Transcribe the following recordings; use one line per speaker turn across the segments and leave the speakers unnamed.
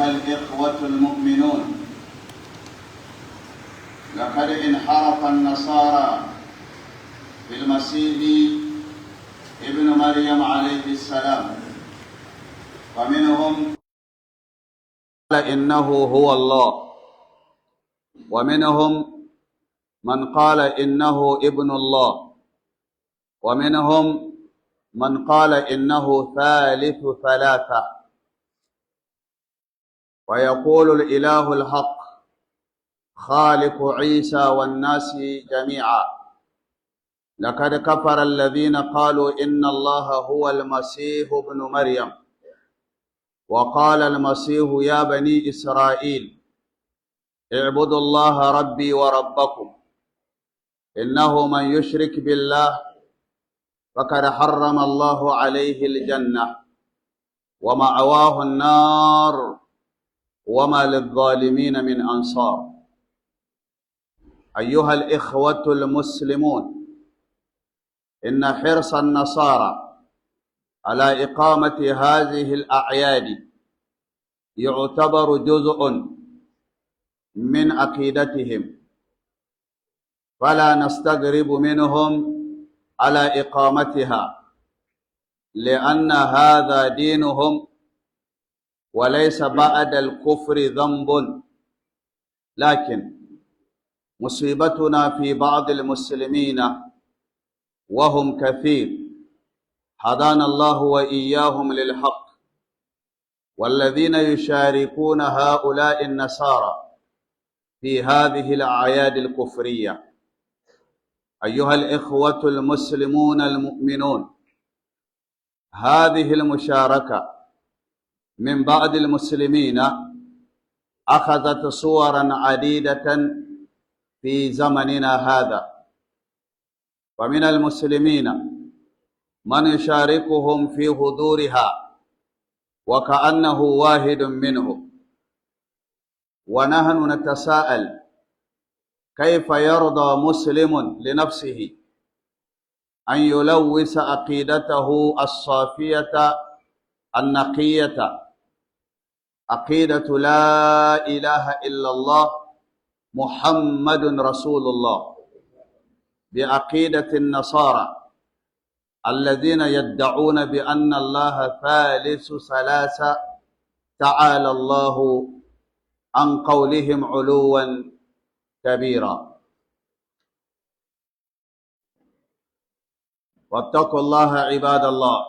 أيها الإخوة المؤمنون، لقد انحرف النصارى في المسيح ابن مريم عليه السلام، فمنهم قال إنه هو الله، ومنهم من قال إنه ابن الله، ومنهم من قال إنه ثالث ثلاثة، ويقول الإله الحق خالق عيسى والناس جميعا. لقد كفر الذين قالوا إن الله هو المسيح ابن مريم، وقال المسيح يا بني إسرائيل اعبدوا الله ربي وربكم إنه من يشرك بالله فقد حرم الله عليه الجنة ومأواه النار وما للظالمين من أنصار. أيها الإخوة المسلمون، إن حرص النصارى على إقامة هذه الأعياد يعتبر جزء من عقيدتهم، فلا نستغرب منهم على إقامتها، لأن هذا دينهم وليس بعد الكفر ذنب. لكن مصيبتنا في بعض المسلمين وهم كثير، هدانا الله وإياهم للحق، والذين يشاركون هؤلاء النصارى في هذه الأعياد الكفرية. أيها الإخوة المسلمون المؤمنون، هذه المشاركة من بعض المسلمين أخذت صورا عديدة في زمننا هذا، ومن المسلمين من يشاركهم في حضورها وكأنه واحد منهم، ونحن نتساءل كيف يرضى مسلم لنفسه أن يلوث عقيدته الصافية النقية، عقيدة لا إله إلا الله محمد رسول الله، بعقيدة النصارى الذين يدعون بأن الله ثالث ثلاثة، تعالى الله عن قولهم علوا كبيرا. واتقوا الله عباد الله،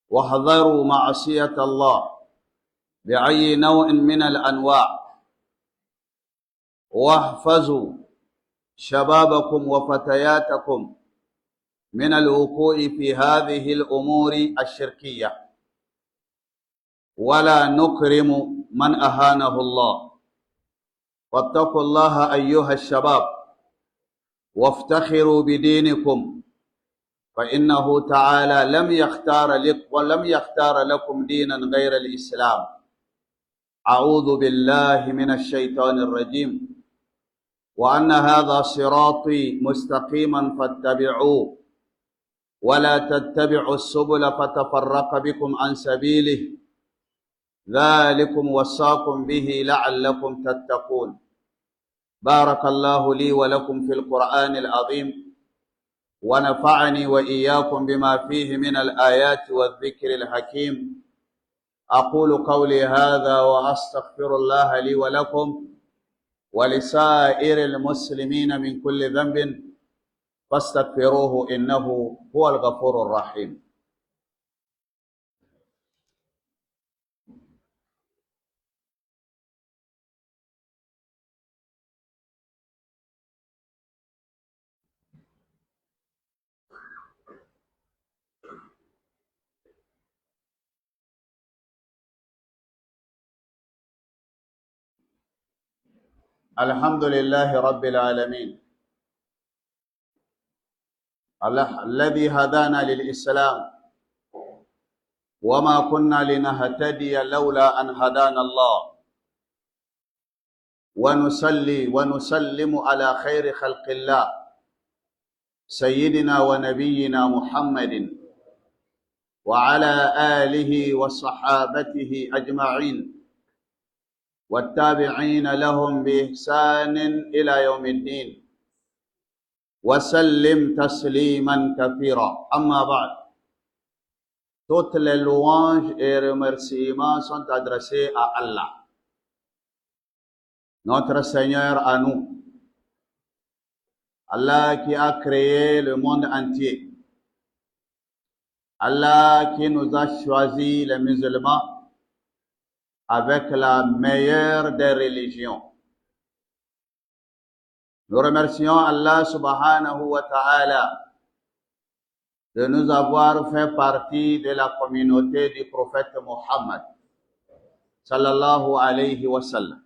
واحذروا معصية الله بأي نوع من الأنواع، واحفظوا شبابكم وفتياتكم من الوقوع في هذه الأمور الشركية، ولا نكرم من أهانه الله. واتقوا الله أيها الشباب، وافتخروا بدينكم، فإنه تعالى لم يختار لكم دينا غير الإسلام. أعوذ بالله من الشيطان الرجيم. وأن هذا صراطي مستقيما فاتبعوه ولا تتبعوا السبل فتفرق بكم عن سبيله، ذلكم وصاكم به لعلكم تتقون. بارك الله لي ولكم في القرآن العظيم، ونفعني وإياكم بما فيه من الآيات والذكر الحكيم. أقول قولي هذا وأستغفر الله لي ولكم ولسائر المسلمين من كل ذنب فاستغفروه إنه هو الغفور الرحيم. الحمد لله رب العالمين الذي هدانا للإسلام، وما كنا لنهتدي لولا أن هدانا الله. ونصلي ونسلم على خير خلق الله سيدنا ونبينا محمد وعلى آله وصحابته أجمعين والتابعين لهم بإحسان إلى يوم الدين وسلم تسليما كثيرا. أما بعد. Toutes les louanges et remerciements sont adressés à Allah, notre Seigneur à nous. Allah qui a créé le monde entier. Allah qui nous a choisi les musulmans avec la meilleure des religions. Nous remercions Allah subhanahu wa ta'ala de nous avoir fait partie de la communauté du prophète Mohammed sallallahu alayhi wa sallam.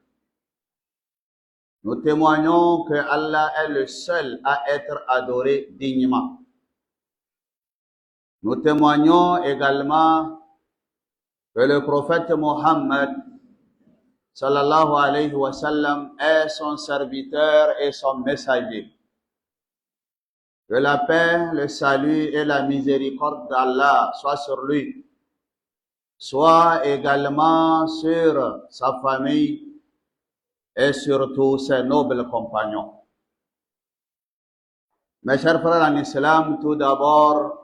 Nous témoignons que Allah est le seul à être adoré dignement. Nous témoignons également que le prophète Mohammed sallallahu alayhi wa sallam est son serviteur et son messager. Que la paix, le salut et la miséricorde d'Allah soient sur lui, soit également sur sa famille et surtout ses nobles compagnons. Mes chers frères en islam, tout d'abord,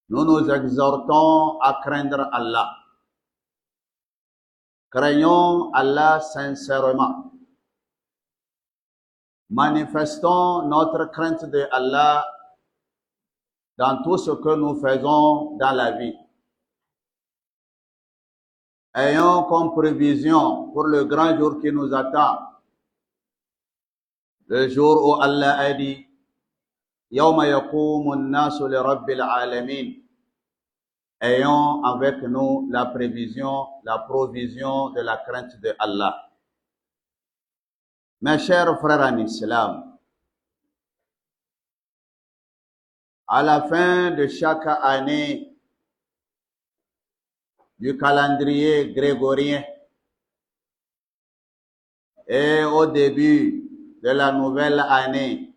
nous nous exhortons à craindre Allah. Craignons Allah sincèrement. Manifestons notre crainte de Allah dans tout ce que nous faisons dans la vie. Ayons comme prévision pour le grand jour qui nous attend, le jour où Allah a dit يَوْمَ يَقُومُ النَّاسُ لِرَبِّ الْعَالَمِينَ. Ayons avec nous la prévision, la provision de la crainte de Allah. Mes chers frères en islam, à la fin de chaque année du calendrier grégorien et au début de la nouvelle année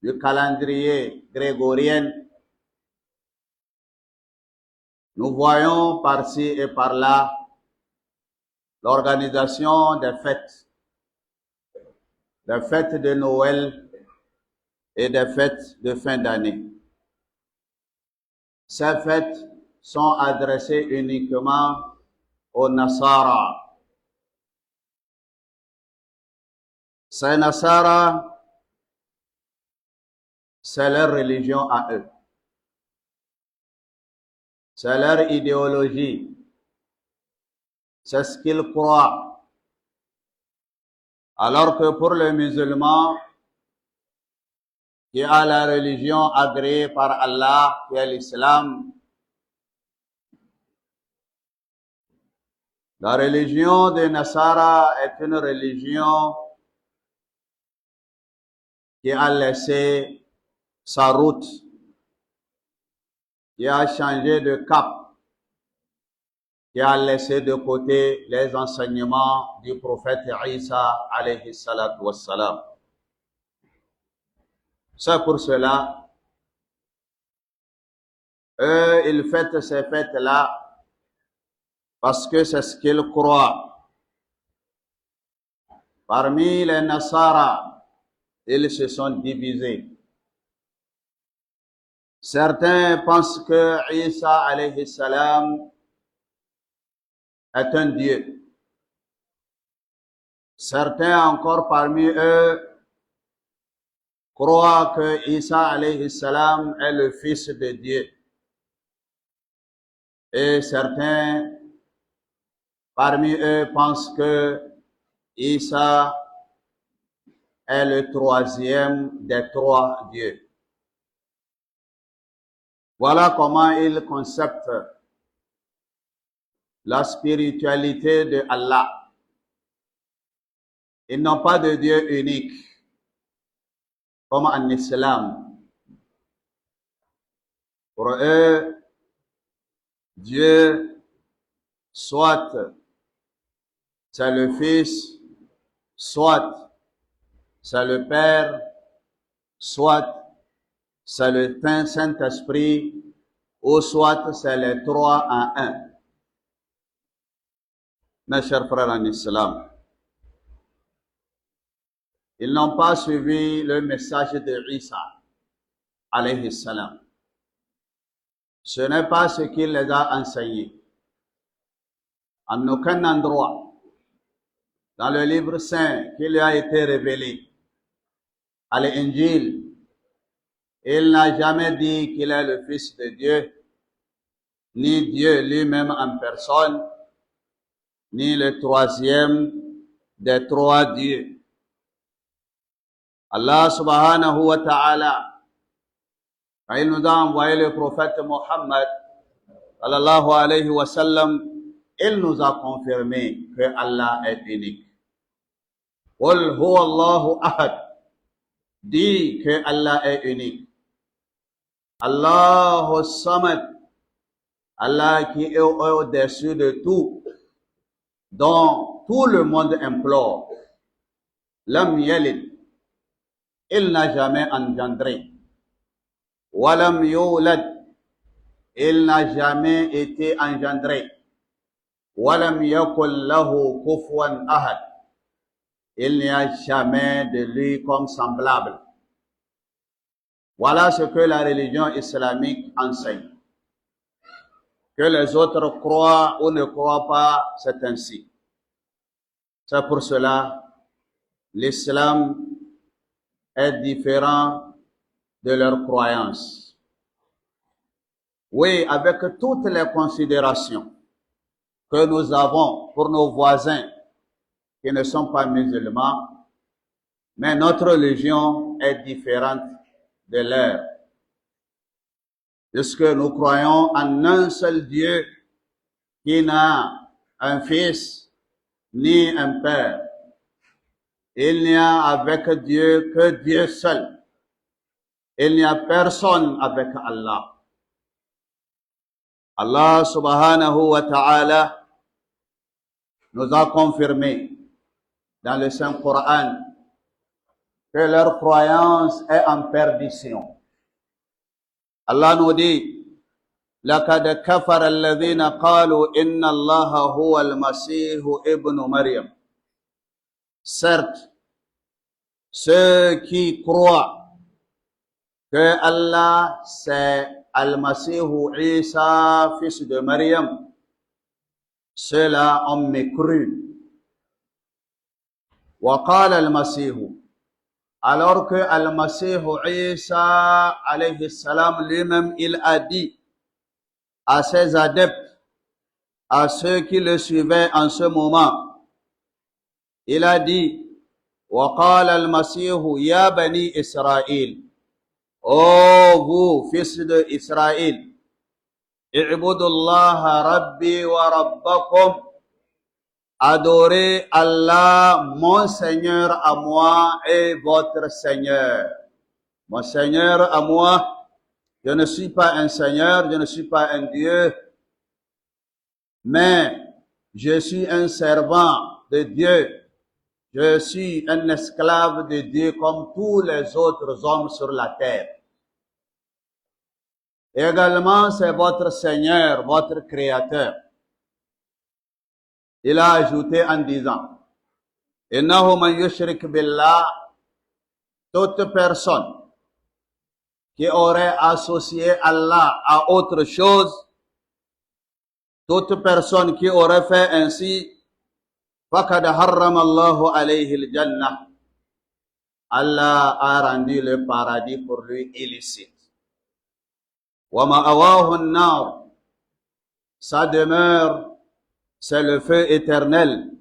du calendrier grégorien, nous voyons par-ci et par-là l'organisation des fêtes de Noël et des fêtes de fin d'année. Ces fêtes sont adressées uniquement aux Nasara. Ces Nasara, c'est leur religion à eux. C'est leur idéologie. C'est ce qu'ils croient. Alors que pour le musulman, qui a la religion agréée par Allah, qui est l'islam, la religion des Nasara est une religion qui a laissé sa route, qui a changé de cap, qui a laissé de côté les enseignements du prophète Isa alayhi salatu wassalam. C'est pour cela, eux, ils fêtent ces fêtes-là parce que c'est ce qu'ils croient. Parmi les Nasara, ils se sont divisés. Certains pensent que Isa alayhi salam est un Dieu. Certains encore parmi eux croient que Isa alayhi salam est le fils de Dieu. Et certains parmi eux pensent que Isa est le troisième des trois dieux. Voilà comment ils conceptent la spiritualité de Allah. Ils n'ont pas de Dieu unique, comme en islam. Pour eux, Dieu, soit c'est le Fils, soit c'est le Père, soit c'est le Saint-Esprit, ou soit c'est les trois en un. Mes chers frères en islam, ils n'ont pas suivi le message de Isa, alayhi salam. Ce n'est pas ce qu'il les a enseigné. En aucun endroit, dans le livre saint qui lui a été révélé, à l'Injil, il n'a jamais dit qu'il est le Fils de Dieu, ni Dieu lui-même en personne, ni le troisième des trois dieux. Allah subhanahu wa ta'ala, quand il nous a envoyé le prophète Mohammed, sallallahu alayhi wa sallam, il nous a confirmé que Allah est unique. Qul huwa Allahu ahad. Dit que Allah est unique. Allahu samad. Allah qui est au-dessus de tout, dont tout le monde implore. Lam yalid. Il n'a jamais engendré. Walam yulad. Il n'a jamais été engendré. Walam yakul lahu kufuwan ahad. Il n'y a jamais de lui comme semblable. Voilà ce que la religion islamique enseigne. Que les autres croient ou ne croient pas, c'est ainsi. C'est pour cela, l'islam est différent de leurs croyances. Oui, avec toutes les considérations que nous avons pour nos voisins qui ne sont pas musulmans, mais notre religion est différente de leur. Puisque nous croyons en un seul Dieu qui n'a un fils ni un père. Il n'y a avec Dieu que Dieu seul. Il n'y a personne avec Allah. Allah subhanahu wa ta'ala nous a confirmé dans le Saint-Coran que leur croyance est en perdition. Allah nous dit, لَقَدْ كَفَرَ الَّذِينَ قَالُوا إِنَّ اللَّهَ هُوَ الْمَسِيحُ ابْنُ مَرْيَمَ. Certes, ceux qui croient que Allah c'est Al-Masih Isa, fils de Maryam, ceux-là ont mécru. وقال المسيح, alors que Al-Masih Isa alayhi salam lui-même il a dit à ses adeptes, à ceux qui le suivaient en ce moment, il a dit وقال المسيح يا بني إسرائيل, ô vous fils de Israël, اعبدوا الله ربي وربكم, adorez Allah, mon Seigneur à moi et votre Seigneur. Mon Seigneur à moi, je ne suis pas un Seigneur, je ne suis pas un Dieu, mais je suis un servant de Dieu. Je suis un esclave de Dieu comme tous les autres hommes sur la terre. Également, c'est votre Seigneur, votre Créateur. Il a ajouté en disant, innahu man yushrik billah, toute personne qui aurait associé Allah à autre chose, toute personne qui aurait fait ainsi, faqad harrama Allahu alayhi al-jannah, Allah a rendu le paradis pour lui illicite. Wa ma'awahu an-nar, sa demeure c'est le feu éternel.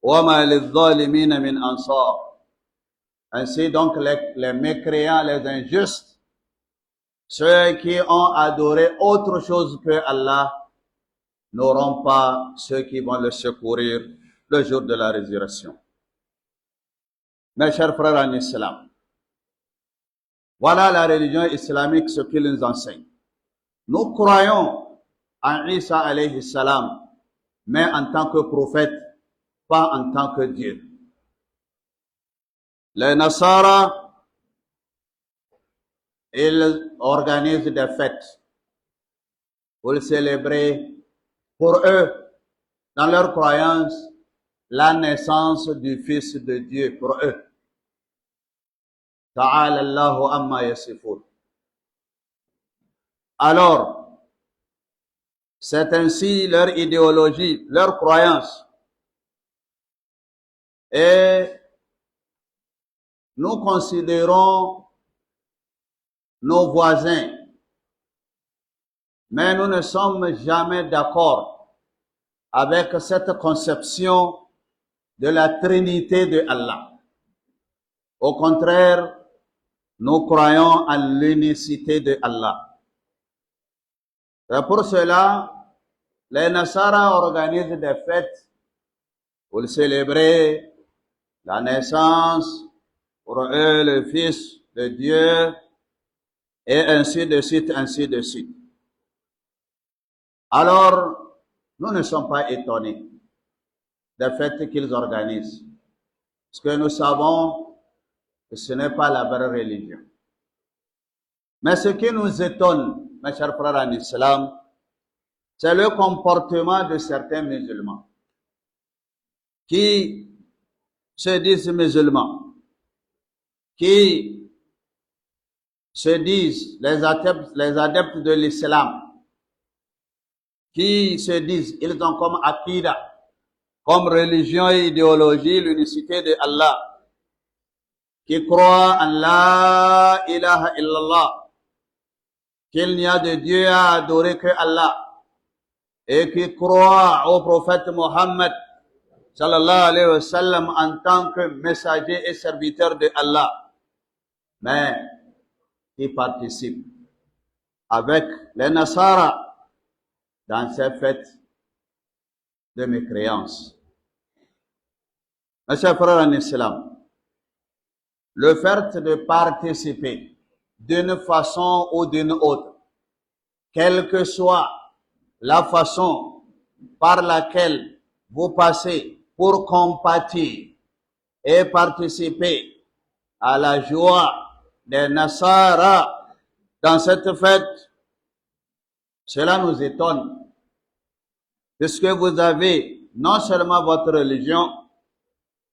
وَمَا لِلظَّالِمِينَ مِنْ أَنصَارٍ. Ainsi donc les mécréants, les injustes, ceux qui ont adoré autre chose que Allah, n'auront pas ceux qui vont le secourir le jour de la résurrection. Mes chers frères en islam, voilà la religion islamique, ce qu'il nous enseigne. Nous croyons en Isa alayhi salam, mais en tant que prophète, pas en tant que Dieu. Les Nasara, ils organisent des fêtes pour célébrer, pour eux, dans leur croyance, la naissance du Fils de Dieu pour eux. Ta'ala Allahu amma yasifun. Alors, c'est ainsi leur idéologie, leur croyance. Et nous considérons nos voisins, mais nous ne sommes jamais d'accord avec cette conception de la Trinité de Allah. Au contraire, nous croyons en l'unicité de Allah. Et pour cela, les Nasara organisent des fêtes pour célébrer la naissance, pour eux, le Fils de Dieu, et ainsi de suite, ainsi de suite. Alors, nous ne sommes pas étonnés des fêtes qu'ils organisent, parce que nous savons que ce n'est pas la vraie religion. Mais ce qui nous étonne, mes chers frères en islam, c'est le comportement de certains musulmans qui se disent musulmans, qui se disent les adeptes de l'islam, qui se disent, ils ont comme akida, comme religion et idéologie, l'unicité de Allah, qui croient en la ilaha illallah, qu'il n'y a de Dieu à adorer que Allah, et qui croient au prophète Mohammed, sallallahu alayhi wa sallam, en tant que messager et serviteur de Allah, mais qui participent avec les Nasara dans ces fêtes de mécréance. Mes chers frères en islam, le fait de participer d'une façon ou d'une autre, quelle que soit la façon par laquelle vous passez pour compatir et participer à la joie des Nasara dans cette fête, cela nous étonne, puisque vous avez non seulement votre religion,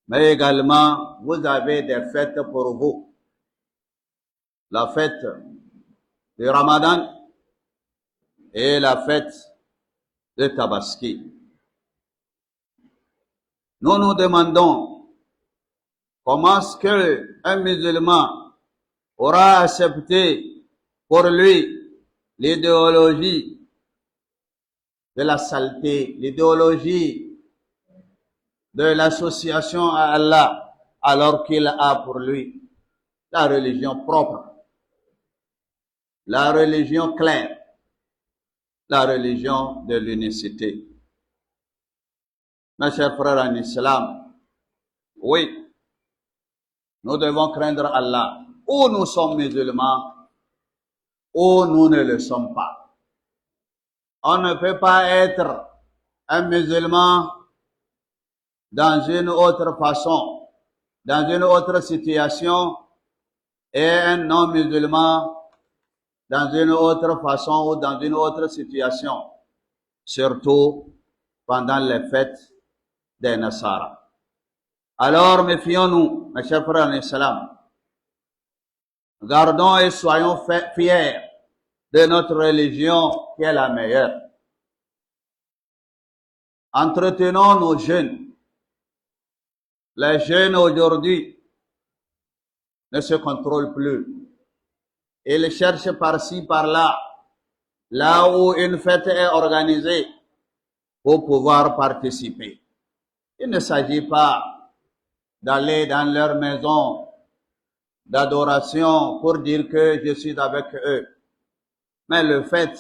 mais également vous avez des fêtes pour vous. La fête de Ramadan et la fête de Tabaski. Nous nous demandons comment est-ce qu'un musulman aura accepté pour lui l'idéologie de la saleté, l'idéologie de l'association à Allah, alors qu'il a pour lui la religion propre, la religion claire, la religion de l'unicité. Mes chers frères en islam, oui, nous devons craindre Allah, ou nous sommes musulmans, ou nous ne le sommes pas. On ne peut pas être un musulman dans une autre façon, dans une autre situation, et un non-musulman dans une autre façon ou dans une autre situation, surtout pendant les fêtes des Nasara. Alors méfions-nous, mes chers frères en islam. Gardons et soyons fiers de notre religion qui est la meilleure. Entretenons nos jeunes. Les jeunes aujourd'hui ne se contrôlent plus. Ils cherchent par-ci, par-là, là où une fête est organisée, pour pouvoir participer. Il ne s'agit pas d'aller dans leur maison d'adoration pour dire que je suis avec eux. Mais le fait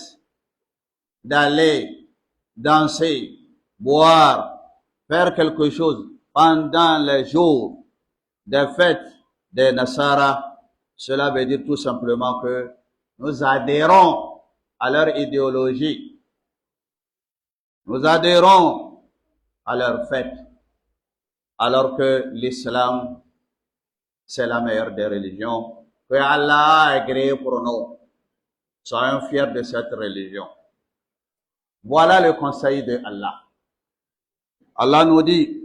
d'aller danser, boire, faire quelque chose pendant les jours des fêtes des Nasara, cela veut dire tout simplement que nous adhérons à leur idéologie. Nous adhérons à leur fête, alors que l'islam, c'est la meilleure des religions que Allah a agréée pour nous. Soyons fiers de cette religion. Voilà le conseil de Allah. Allah nous dit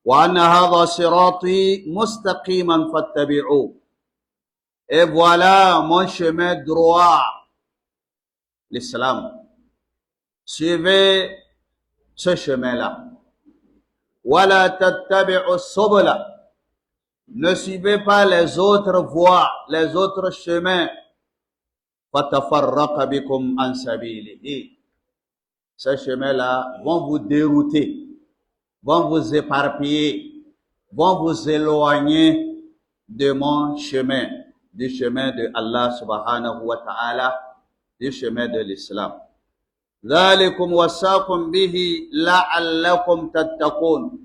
wa anna hadha sirati mustaqiman fattabi'u. Et voilà mon chemin droit, l'islam. Suivez ce chemin-là. Wala tattabi'u subula. Ne suivez pas les autres voies, les autres chemins. Fatafarraqa bikum an sabilihi. Ces chemins-là vont vous dérouter, vont vous éparpiller, vont vous éloigner de mon chemin, du chemin de Allah subhanahu wa ta'ala, du chemin de l'islam. ذلكم وصاكم به لعلكم تتقون.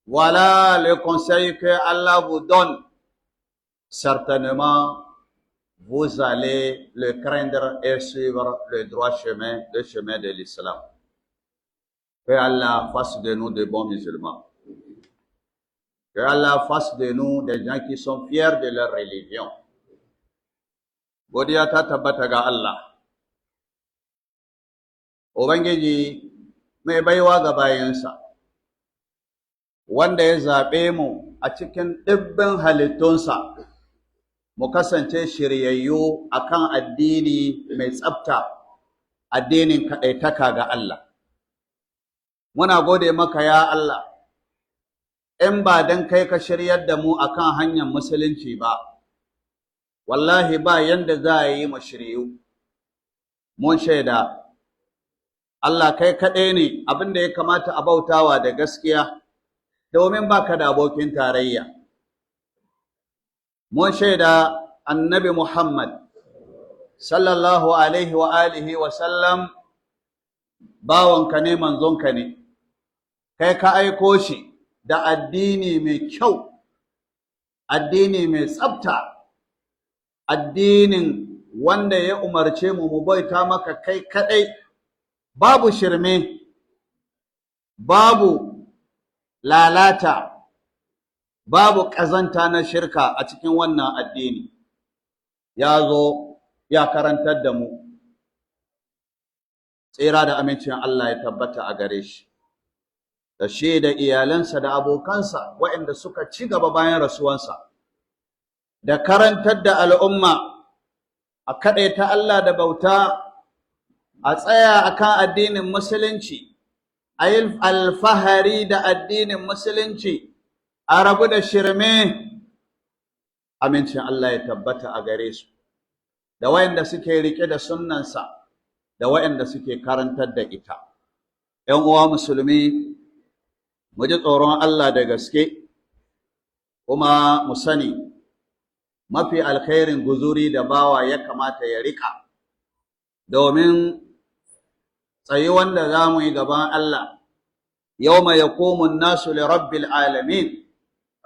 Voilà le conseil que Allah vous donne. Certainement, vous allez le craindre et suivre le droit chemin, le chemin de l'islam. Que Allah fasse de nous de bons musulmans. Que Allah fasse de nous des gens qui sont fiers de leur religion. Godiya ta tabbata ga Allah. Ubangiji mai baiwa ga bayansa, wanda ya zaɓe mu a cikin ɗibbin halittunsa, mu kasance shiryayyu akan addini mai tsafta, addinin kaɗaitaka ga Allah. Muna gode maka ya Allah, in ba don kai ka shiryar da mu akan hanyar musulunci ba, wallahi ba yanda za a yi mu shiryu. Mun shaida, Allah kai kaɗai ne abin da ya kamata a bautawa da gaskiya, domin baka da abokin tarayya. Mun shaida annabi Muhammad sallallahu alaihi wa alihi wa sallam bawanka ne, manzonka ne, kai ka aiko shi da addini mai kyau, addini mai tsafta, addinin wanda ya umarce mu bauta maka kai kaɗai, babu shirme, babu lalata, babu ƙazanta na shirka a cikin wannan addini. Ya zo ya karantar da mu, tsira da amincin Allah ya tabbata a gare shi, da shi da iyalansa da abokansa waɗanda suka ci gaba bayan rasuwansa, da karantar da al'umma a kaɗaita Allah da bauta, a tsaya akan addinin musulunci, a yi alfahari da addinin musulunci, a rabu da shirme. Amincin Allah ya tabbata a gare su, da wayanda suke rike da sunnansa, da wayanda suke karantar da ita. ‘Yan uwa musulmi, mu ji tsoron Allah da gaske, kuma mu sani mafi alkhairin guzuri da bawa ya kamata ya rika, domin tsayi wanda za mu yi gaban Allah, yawma yaqumu an-nasu li rabbil alamin,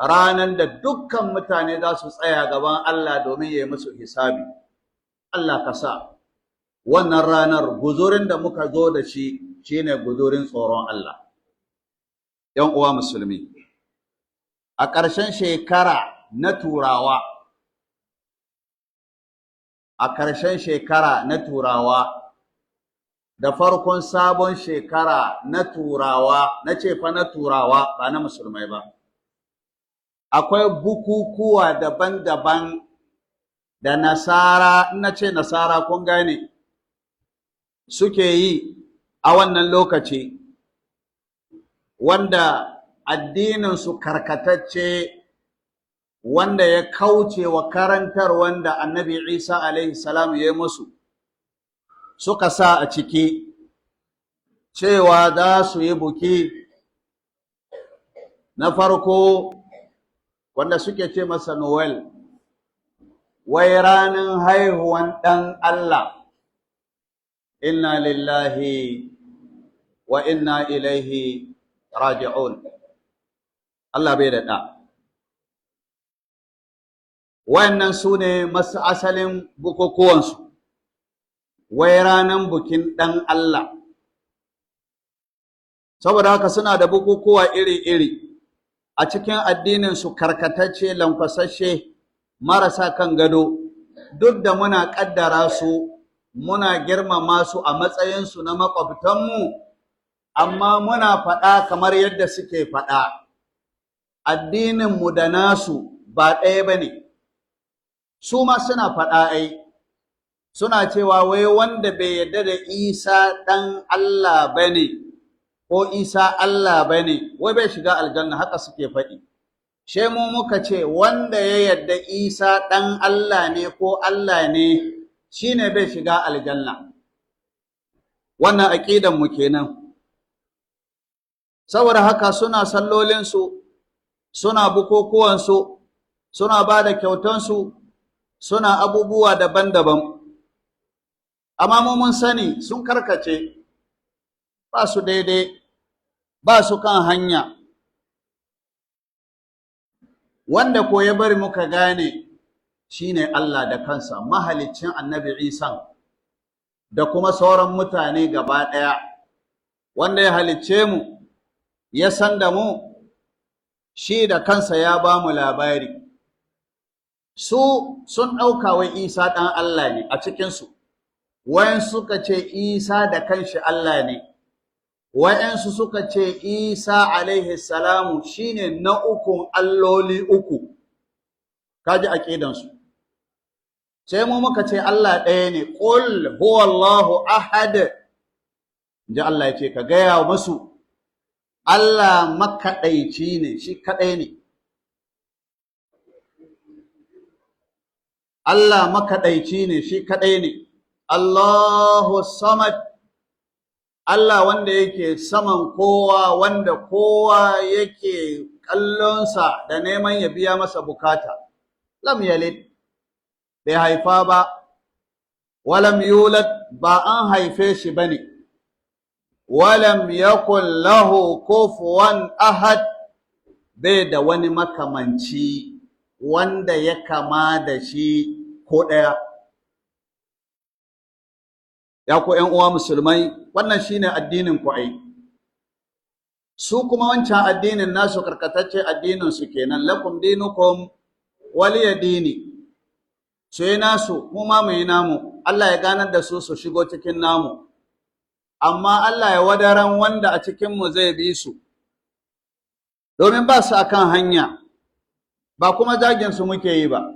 ranan da dukkan mutane za su tsaya gaban Allah domin ya yi musu hisabi. Allah ka sa wannan ranar guzurin da muka zo da shi shine guzurin tsoron Allah. ‘Yan uwa musulmi, a ƙarshen shekara na Turawa, da farkon sabon shekara na Turawa, na ce fa na Turawa ba na musulmai ba, akwai bukukuwa daban-daban da Nasara, na ce Nasara kun gane, suke yi a wannan lokaci, wanda addininsu karkatacce, wanda ya kauce wa karantar wanda Annabi Isa alaihi salam ya yi musu, suka sa a ciki cewa za su yi buki na farko wanda suke ce masa Noel, wai ranar haihuwan ɗan Allah. Inna lillahi wa inna ilaihi raji'un. Allah bai da ɗa. Wayannan su ne masu asalin bukukuwansu, wai ranar bukin ɗan Allah. Saboda haka suna da bukukuwa iri-iri a cikin addininsu, karkatacce, lankwasashe, marasa kan gado, duk da muna ƙaddara su, muna girmama su a matsayinsu na maƙwabtanmu, amma muna faɗa kamar yadda suke faɗa. Addininmu da nasu ba ɗaya ba ne. Su ma suna faɗa ai, suna cewa wai wanda bai yarda da Isa ɗan Allah ba ne, ko Isa Allah ba ne, wai bai shiga aljanna, haka suke faɗi. She mu muka ce wanda ya yarda Isa ɗan Allah ne ko Allah ne, shi ne bai shiga aljanna. Wannan aƙidanmu kenan. Saboda haka suna sallolinsu, suna bukukuwansu, suna ba da kyautansu, suna abubuwa daban-daban. Amma mu mun sani sun karkace, ba su daidai, ba su kan hanya. Wanda ko ya bari muka gane shine Allah da kansa, mahaliccin Annabi Isa da kuma sauran mutane gaba ɗaya, wanda ya halicce mu, ya san da mu, shi da kansa ya ba mu labari. Su sun ɗauka wai Isa ɗan Allah ne a cikinsu, wayansu suka ce Isa da kanshi Allah ne, wayansu suka ce Isa alaihi salamu shine na ukun alloli uku. Kaji aƙidansu. Sai mu muka ce Allah ɗaya ne, qul huwallahu ahad. Ji Allah ya ce ka gaya musu Allah makaɗaici ne, shi kaɗai ne. Allah makaɗaici ne, shi kaɗai ne. Allahu samad, Allah wanda yake saman kowa, wanda kowa yake kallonsa da neman ya biya masa bukata. Lam yalid, bai haifa ba, walam yulad, ba an haife shi bane, walam yakun lahu kufuwan ahad, bai da wani makamanci wanda ya kama da shi ko ɗaya. Ya ku ’yan uwa musulmai, wannan shine addinin ku ai. Su kuma wancan addinin nasu karkatacce addinin su kenan, lakum dinukum waliya dini. Su yi nasu, mu ma mu yi namu. Allah ya ganar da su su shigo cikin namu. Amma Allah ya wadaran wanda a cikin mu zai bi su. Domin ba su akan hanya, ba kuma zagin su muke yi ba.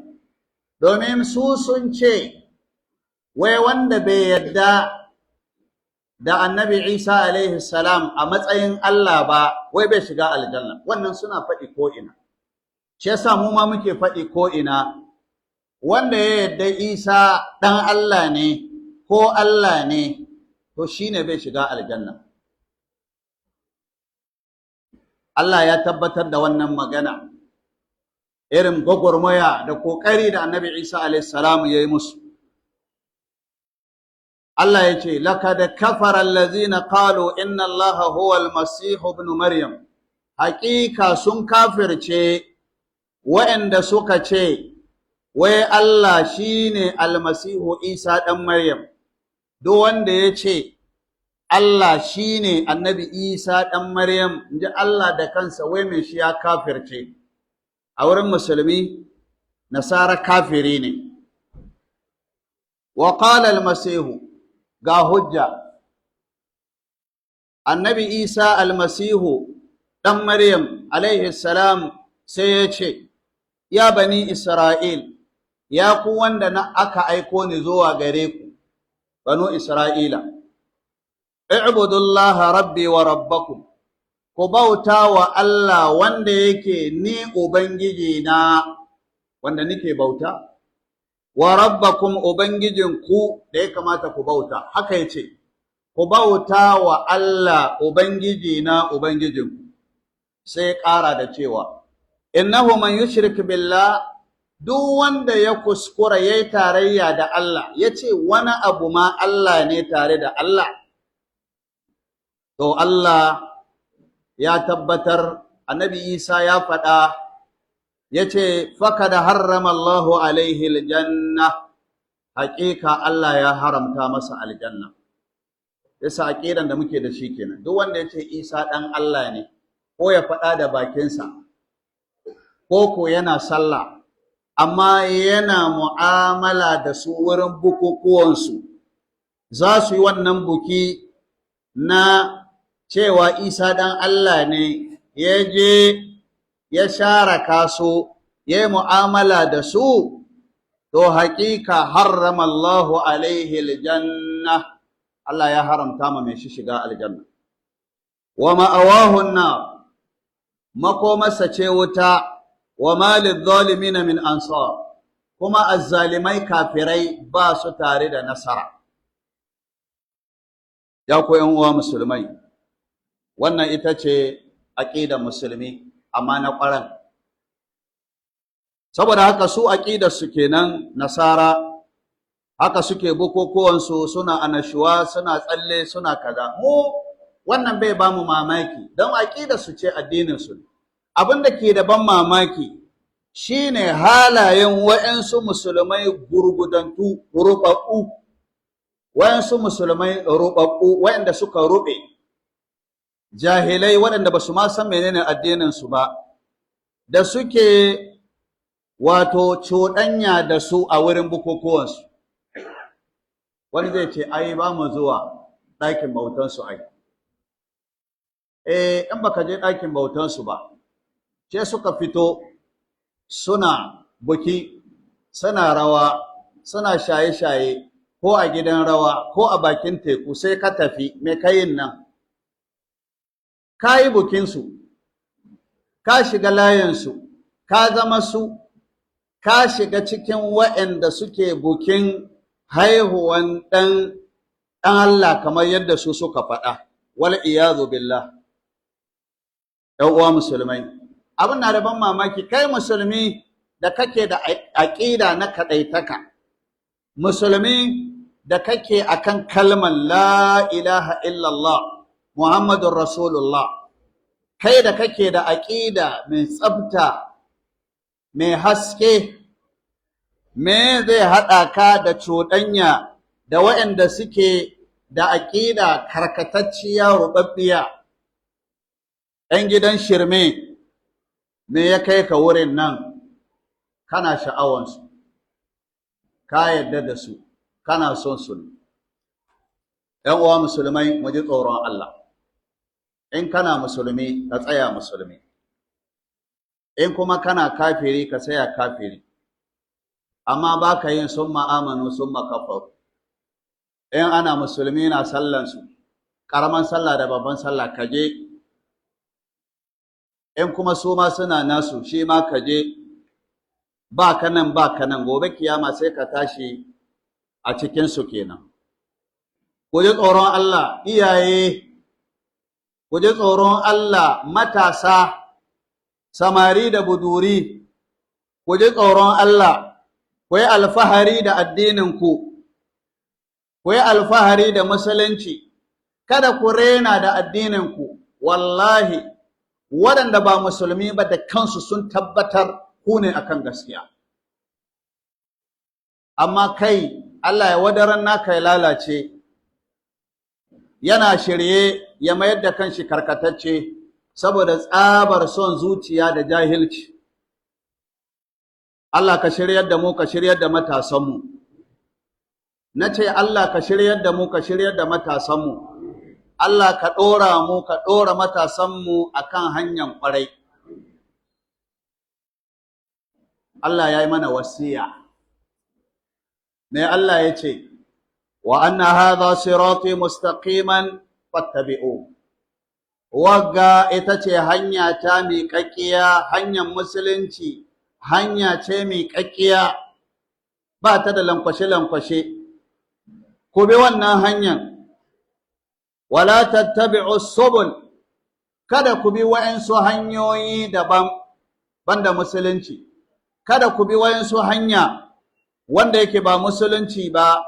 Domin su sun ce wai wanda bai yadda da Annabi Isa alaihi salam a matsayin Allah ba, wai bai shiga aljanna. Wannan suna faɗi ko ina. Shi yasa mu ma muke faɗi ko ina. Wanda ya yadda Isa ɗan Allah ne ko Allah ne, to shine bai shiga aljanna. Allah ya tabbatar da wannan magana. Irin gwagwarmaya da ƙoƙari da Annabi Isa alaihi salam ya yi musu. Allah ya ce, laqad kafara allazina qalu inna Allaha huwa al-masih ibn Maryam. Haƙiƙa sun kafirce waɗanda suka ce wai Allah shine almasihu Isa ɗan Maryam. Duk wanda ya ce Allah shine Annabi Isa ɗan Maryam, inji Allah da kansa, wai mai shi ya kafirce. A wurin musulmi, Nasara kafiri ne. Wa qala al-masihu, ga hujja, Annabi Isa almasihu ɗan Maryam alaihi salam sai ya ce, ya bani Isra'il, ya ku wanda aka aiko ni zuwa gare ku, banu Isra'ila, i'budullaha rabbi wa rabbakum, ku bauta wa Allah wanda yake ni Ubangiji na, wanda nike bauta, wa rabbakum Ubangijin ku da ya kamata ku bauta. Haka ya ce, ku bauta wa Allah Ubangiji na Ubangijin ku. Sai ƙara da cewa, innahu man yushrik billah, duk wanda ya kuskura yayi tarayya da Allah, yace wani abu ma Allah ne tare da Allah, to Allah ya tabbatar, Annabi Isa ya faɗa, yace faqad harrama Allahu alaihi aljanna, haƙiƙa Allah ya haramta masa aljanna. Yasa aqidan da muke da shi kenan, duk wanda yace Isa ɗan Allah ne, ko ya faɗa da bakinsa, ko yana sallah, amma yana mu'amala da su wurin bukukuwansu, za su yi wannan buki na cewa Isa dan Allah ne, ya je ya sharaka su, ya yi mu'amala da su, to haƙiƙa harrama Allahu alaihi aljanna, Allah ya haramta ma mai shi shiga aljanna. Wa ma'awahu an-nar, makomarsa ce wuta, wa ma lidh-dhalimin min ansar, kuma azzalimai kafirai ba su tare da nasara. Ya ku ƴan uwa musulmai, wannan ita ce aqidar musulmi amma na ƙwaran. Saboda haka su aqidar su kenan nasara, haka suke bukukuwan su, suna anashuwa, suna tsalle, suna kaza. Mu wannan bai ba mu mamaki, don aqidar su ce addinin su. Abin da ke da ban mamaki shine halayen wa'ansu musulmai gurgudantu, ruɓaɓɓu, wa'ansu musulmai ruɓaɓɓu, wa'anda suka ruɓe, jahilai waɗanda ba su ma san menene addinin su ba, da suke wato cuɗanya da su a wurin bukukuwansu. Wani zai ce, ai ba mu zuwa ɗakin bautansu ai. In baka je ɗakin bautansu ba, sai suka fito suna buki, suna rawa, suna shaye-shaye, ko a gidan rawa, ko a bakin teku, sai ka tafi, me kayin nan? Ka yi bukinsu, ka shiga layinsu, ka zama su, ka shiga cikin waɗanda suke bukin haihuwan ɗan Allah kamar yadda su suka faɗa, wal iyadu billah. ‘Yan uwa musulmai, abin na da ban mamaki, kai musulmi da kake da aƙida na kaɗaitaka, musulmi da kake akan kalmar la ilaha illallah Muhammadun Rasulullah, kai da kake da aƙida mai tsafta, mai haske, me zai haɗa ka da cuɗanya da waɗanda suke da aƙida karkatacciya ruɓaɓɓiya, ‘yan gidan shirme, me ya kai ka wurin nan? Kana sha'awansu, ka yarda da su, kana son su ne. ‘Yan uwa musulmai, mu ji tsoron Allah. In kana musulmi, ka tsaya musulmi. In kuma kana kafiri, ka tsaya kafiri. Amma ba ka yin summa amanu summa kafaru. In ana musulmi na sallansu, ƙaraman sallah da babban sallah, ka je. In kuma su ma suna nasu, shi ma ka je. Ba ka nan, gobe kiyama sai ka tashi a cikinsu kenan. Ku ji tsoron Allah, iyaye, ku ji tsoron Allah, matasa, samari da buduri, ku ji tsoron Allah, ku yi alfahari da addininku, ku yi alfahari da musulunci, kada ku rena da addininku. Wallahi, waɗanda ba musulmi ba da kansu sun tabbatar ku ne akan gaskiya. Amma kai, Allah ya wadaran naka ya lalace, yana shirye ya mayar da kanshi karkatacce saboda tsabar son zuciya da jahilci. Allah ka shiryar da mu, ka shiryar da matasanmu. Na ce Allah ka shiryar da mu, ka shiryar da matasanmu. Allah ka ɗora mu, ka ɗora matasanmu a kan hanyar ƙwarai. Allah ya yi mana wasiya. Me Allah ya ce, wa anna hadha sirati mustaqiman fattabi'u. Wagga ita ce hanya ta miƙaƙƙiya, hanyar musulunci, hanya ce miƙaƙƙiya, ba ta da lankwashe-lankwashe. Ku bi wannan hanyar. Wala tattabi'u subul, kada ku bi wa'ansu hanyoyi daban banda musulunci. Kada ku bi wa'ansu hanya wanda yake ba musulunci ba,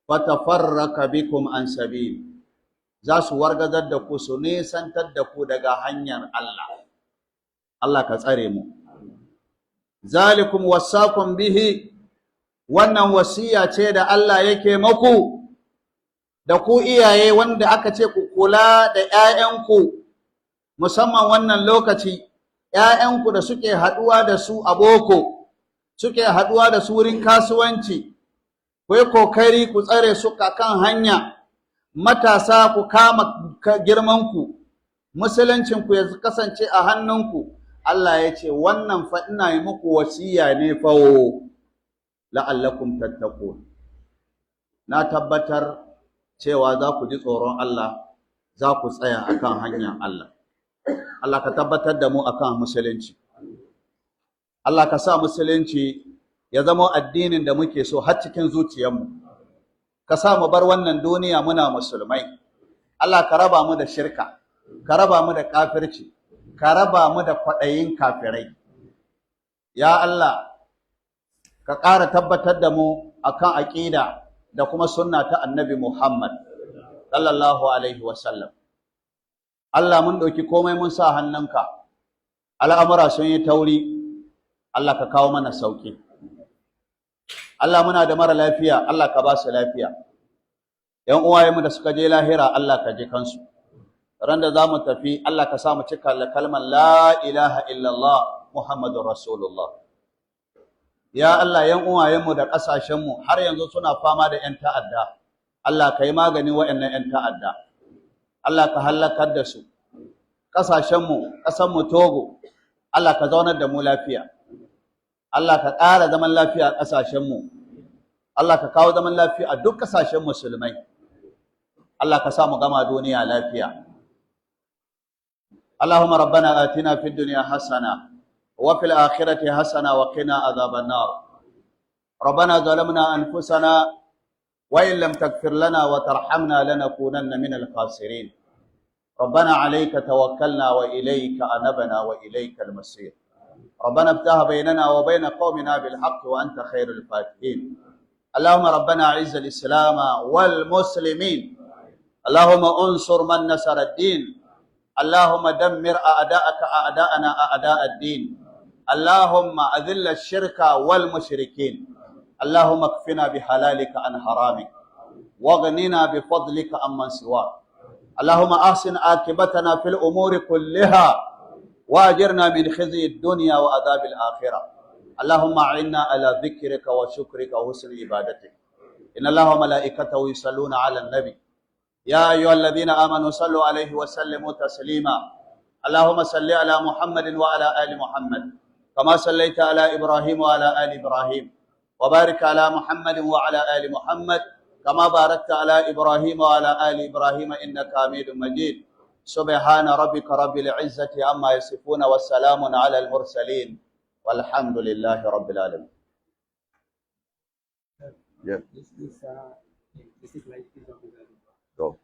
fatafarraka bikum an sabil, za su wargazar da ku, su nesantar da ku daga hanyar Allah. Allah ka tsare mu. Zalikum wassakum bihi, wannan wasiya ce da Allah yake maku, da ku iyaye wanda aka ce ku kula da ‘ya'yanku, musamman wannan lokaci, ‘ya'yanku da suke haɗuwa da su a boko, suke haɗuwa da su wurin kasuwanci, ku yi kokari ku tsare su kan hanya. Matasa ku kama girmanku, musuluncinku ya kasance a hannunku. Allah ya ce wannan fa ina yi muku wasiya ne fa la'allakum tattaqun. Na tabbatar cewa za ku ji tsoron Allah, za ku tsaya akan hanyar Allah. Allah ka tabbatar da mu akan musulunci. Allah ka sa musulunci ya zama addinin da muke so har cikin zuciyarmu. Ka sa mu bar wannan duniya muna musulmai. Allah ka raba mu da shirka, ka raba mu da kafirci, ka raba mu da kwaɗayin kafirai. Ya Allah, ka ƙara tabbatar da mu akan aƙida da kuma sunna ta Annabi Muhammad sallallahu alaihi wasallam. Allah, mun ɗauki komai mun sa hannunka, al'amura sun yi tauri, Allah ka kawo mana sauƙi. Allah, muna da mara lafiya, Allah ka ba su lafiya. ‘Yan uwayenmu da suka je lahira, Allah ka ji kansu. Ran da za mu tafi, Allah ka sa mu cika da kalmar la ilaha illallah Muhammadun Rasulullah. Ya Allah, ‘yan uwayenmu da ƙasashenmu har yanzu suna fama da ‘yan ta'adda. Allah ka yi maganin waɗannan ‘yan ta'adda. Allah ka hallakar da su. Ƙasashenmu, ƙasanmu Togo, Allah ka zaunar da mu lafiya. Allah ka ƙara zaman lafiya a ƙasashenmu. Allah ka kawo zaman lafiya a duk ƙasashen musulmai. Allah ka sa mu gama duniya lafiya. Allahumma rabbana atina fid dunya hasana wa fil akhirati hasana wa qina adhaban nar. Rabbana zalamna anfusana wa in lam taghfir lana wa tarhamna lanakunanna minal khasirin. Rabbana alayka tawakkalna wa ilayka anabna wa ilaykal masir. ربنا افتح بيننا وبين قومنا بالحق وأنت خير الفاتحين. اللهم ربنا أعز الإسلام والمسلمين. اللهم انصر من نصر الدين. اللهم دمر أعداءك أعداءنا أعداء الدين. اللهم أذل الشرك والمشركين. اللهم اكفنا بحلالك عن حرامك واغننا بفضلك عمن سواك. اللهم أحسن عاقبتنا في الأمور كلها واجرنا من خزي الدنيا وعذاب الآخرة. اللهم أعنا على ذكرك وشكرك وحسن عبادتك. إن الله وملائكته يصلون على النبي يا أيها الذين آمنوا صلوا عليه وسلموا تسليما. اللهم صل على محمد وعلى آل محمد كما صليت على إبراهيم وعلى آل إبراهيم وبارك على محمد وعلى آل محمد كما باركت على إبراهيم وعلى آل إبراهيم إنك حميد مجيد. سبحان ربك رب العزة عما يصفون والسلام على المرسلين والحمد لله رب العالمين. Go.